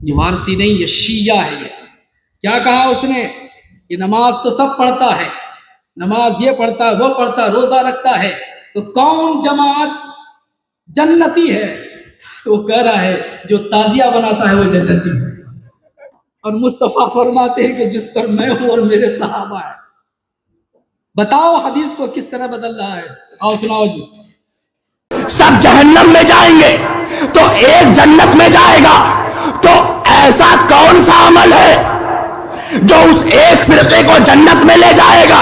یہ وارسی نہیں، یہ شیعہ ہے۔ یہ کیا کہا اس نے کہ نماز تو سب پڑھتا ہے، نماز یہ پڑھتا ہے، وہ پڑھتا ہے، روزہ رکھتا ہے، تو کون جماعت جنتی ہے؟ تو وہ کہہ رہا ہے جو تعزیہ بناتا ہے وہ جنتی ہے۔ اور مصطفیٰ فرماتے ہیں کہ جس پر میں ہوں اور میرے صحابہ ہیں۔ بتاؤ حدیث کو کس طرح بدل رہا ہے؟ آؤ سناؤ جی۔ سب جہنم میں جائیں گے تو ایک جنت میں جائے گا، تو ایسا کون سا عمل ہے جو اس ایک فرقے کو جنت میں لے جائے گا؟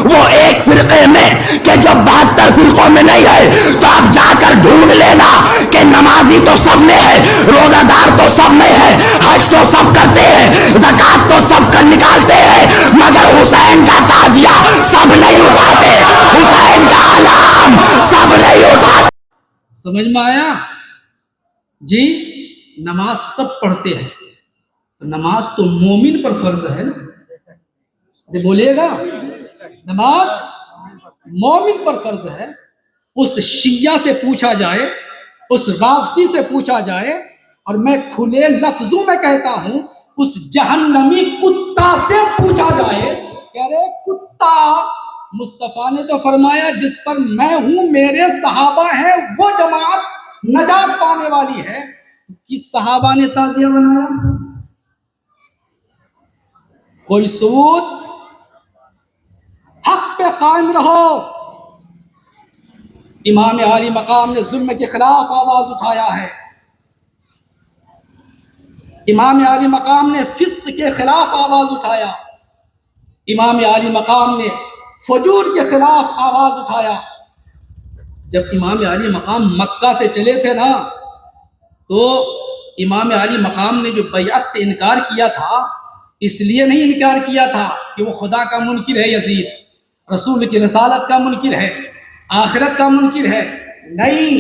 وہ ایک فرقے میں کہ جو 72 فرقوں میں نہیں ہے، تو آپ جا کر ڈھونڈ لینا کہ نمازی تو سب میں ہے، روزہ دار تو سب میں ہے، حج تو سب کرتے ہیں، زکوٰۃ تو سب کر نکالتے ہیں، مگر حسین کا تعزیہ سب نہیں اٹھاتے، حسین کا علام سب نہیں اٹھاتے۔ سمجھ میں آیا جی؟ نماز سب پڑھتے ہیں، تو نماز تو مومن پر فرض ہے نا؟ بولیے گا، نماز مومن پر فرض ہے۔ اس شیعہ سے پوچھا جائے، اس رافضی سے پوچھا جائے، اور میں کھلے لفظوں میں کہتا ہوں اس جہنمی کتا سے پوچھا جائے کہ ارے کتا، مصطفیٰ نے تو فرمایا جس پر میں ہوں میرے صحابہ ہیں وہ جماعت نجات پانے والی ہے، کس صحابہ نے تعزیہ بنایا؟ کوئی ثبوت؟ حق پہ قائم رہو۔ امام عالی مقام نے ظلم کے خلاف آواز اٹھایا ہے، امام عالی مقام نے فسق کے خلاف آواز اٹھایا، امام عالی مقام نے فجور کے خلاف آواز اٹھایا۔ جب امام عالی مقام مکہ سے چلے تھے نا، تو امام عالی مقام نے جو بیعت سے انکار کیا تھا، اس لیے نہیں انکار کیا تھا کہ وہ خدا کا منکر ہے، یزید رسول کی رسالت کا منکر ہے، آخرت کا منکر ہے، نہیں،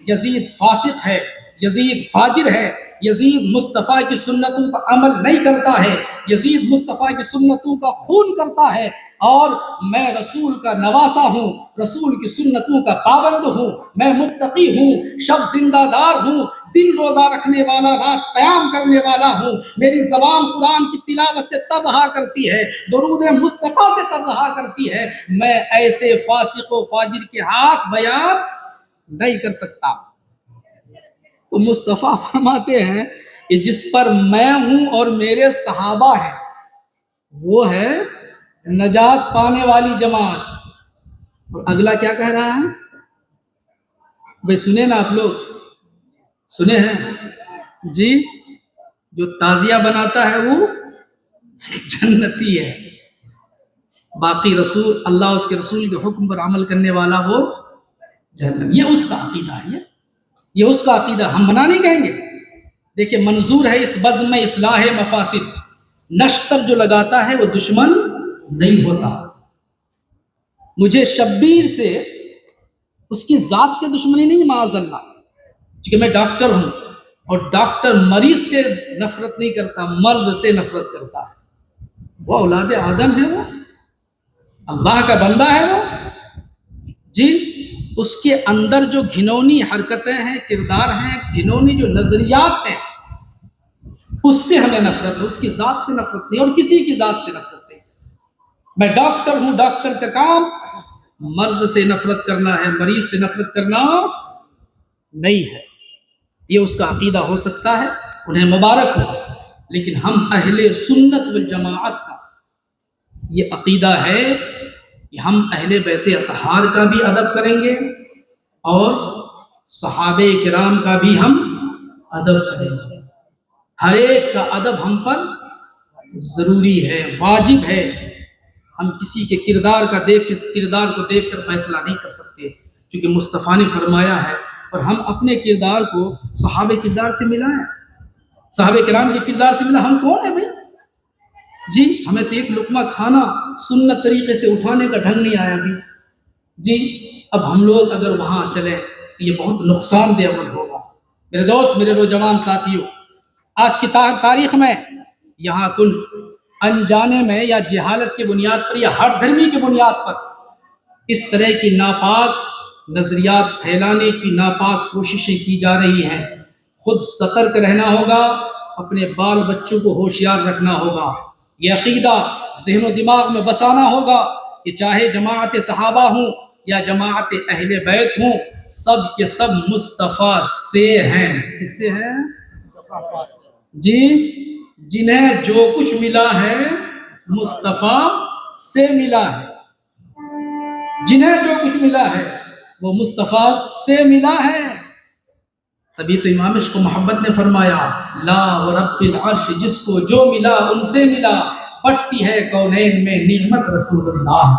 یزید فاسق ہے، یزید فاجر ہے، یزید مصطفیٰ کی سنتوں پر عمل نہیں کرتا ہے، یزید مصطفیٰ کی سنتوں کا خون کرتا ہے، اور میں رسول کا نواسا ہوں، رسول کی سنتوں کا پابند ہوں، میں متقی ہوں، شب زندہ دار ہوں، دن روزہ رکھنے والا، رات قیام کرنے والا ہوں، میری زبان قرآن کی تلاوت سے تر رہا کرتی ہے، درود مصطفیٰ سے تر رہا کرتی ہے، میں ایسے فاسق و فاجر کے ہاتھ بیعت نہیں کر سکتا۔ تو مصطفیٰ فرماتے ہیں کہ جس پر میں ہوں اور میرے صحابہ ہیں وہ ہے نجات پانے والی جماعت۔ اور اگلا کیا کہہ رہا ہے بھائی؟ سنے نا آپ لوگ، سنے ہیں جی؟ جو تعزیہ بناتا ہے وہ جنتی ہے، باقی رسول اللہ اس کے رسول کے حکم پر عمل کرنے والا وہ جہنم۔ یہ اس کا عقیدہ ہے، یہ اس کا عقیدہ، ہم منع نہیں کہیں گے۔ دیکھیں منظور ہے اس بزم میں اصلاح مفاسد، نشتر جو لگاتا ہے وہ دشمن نہیں ہوتا۔ مجھے شبیر سے، اس کی ذات سے دشمنی نہیں، معاذ اللہ، کیونکہ میں ڈاکٹر ہوں، اور ڈاکٹر مریض سے نفرت نہیں کرتا، مرض سے نفرت کرتا ہے۔ وہ اولاد آدم ہے، وہ اللہ کا بندہ ہے وہ جی۔ اس کے اندر جو گھنونی حرکتیں ہیں، کردار ہیں، گھنونی جو نظریات ہیں، اس سے ہمیں نفرت ہے، اس کی ذات سے نفرت نہیں، اور کسی کی ذات سے نفرت نہیں۔ میں ڈاکٹر ہوں، ڈاکٹر کا کام مرض سے نفرت کرنا ہے، مریض سے نفرت کرنا نہیں ہے۔ یہ اس کا عقیدہ ہو سکتا ہے، انہیں مبارک ہو، لیکن ہم اہل سنت والجماعت کا یہ عقیدہ ہے کہ ہم اہل بیت اطہار کا بھی ادب کریں گے، اور صحابہ کرام کا بھی ہم ادب کریں گے۔ ہر ایک کا ادب ہم پر ضروری ہے، واجب ہے۔ ہم کسی کے کردار کو دیکھ کر فیصلہ نہیں کر سکتے، کیونکہ مصطفیٰ نے فرمایا ہے، اور ہم اپنے کردار کو صحابہ کردار سے ملائیں، صحابہ کرام کے کردار سے ملا۔ ہم کون ہیں بھائی جی؟ ہمیں تو ایک لقمہ کھانا سنت طریقے سے اٹھانے کا ڈھنگ نہیں آیا ابھی جی۔ اب ہم لوگ اگر وہاں چلیں تو یہ بہت نقصان دہ عمل ہوگا۔ میرے دوست، میرے نوجوان ساتھیوں، آج کی تاریخ میں یہاں کن انجانے میں یا جہالت کی بنیاد پر یا ہر دھرمی کی بنیاد پر اس طرح کی ناپاک نظریات پھیلانے کی ناپاک کوششیں کی جا رہی ہیں۔ خود سترک رہنا ہوگا، اپنے بال بچوں کو ہوشیار رکھنا ہوگا، یہ عقیدہ ذہن و دماغ میں بسانا ہوگا کہ چاہے جماعت صحابہ ہوں یا جماعت اہل بیت ہوں، سب کے سب مصطفیٰ سے ہیں۔ کس سے ہیں؟ جی، جنہیں جو کچھ ملا ہے مصطفیٰ سے ملا ہے، جنہیں جو کچھ ملا ہے وہ مصطفیٰ سے ملا ہے۔ تبھی تو امام عشق و محبت نے فرمایا لا ورب العرش، جس کو جو ملا ان سے ملا، بٹتی ہے کونین میں نعمت رسول اللہ۔